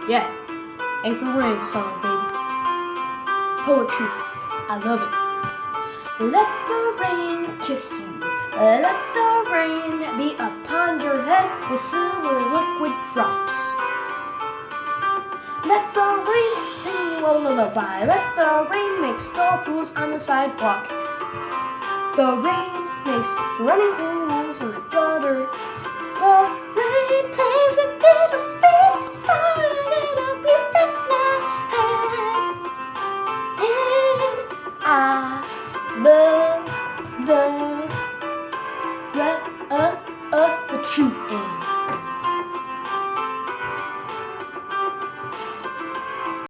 Yeah, April Rain song, baby. Poetry, I love it. Let the rain kiss you. Let the rain be upon your head with silver liquid drops. Let the rain sing you a lullaby. Let the rain make star pools on the sidewalk. The rain makes running pools in the gutter. The rain plays a little sweet song in a beautiful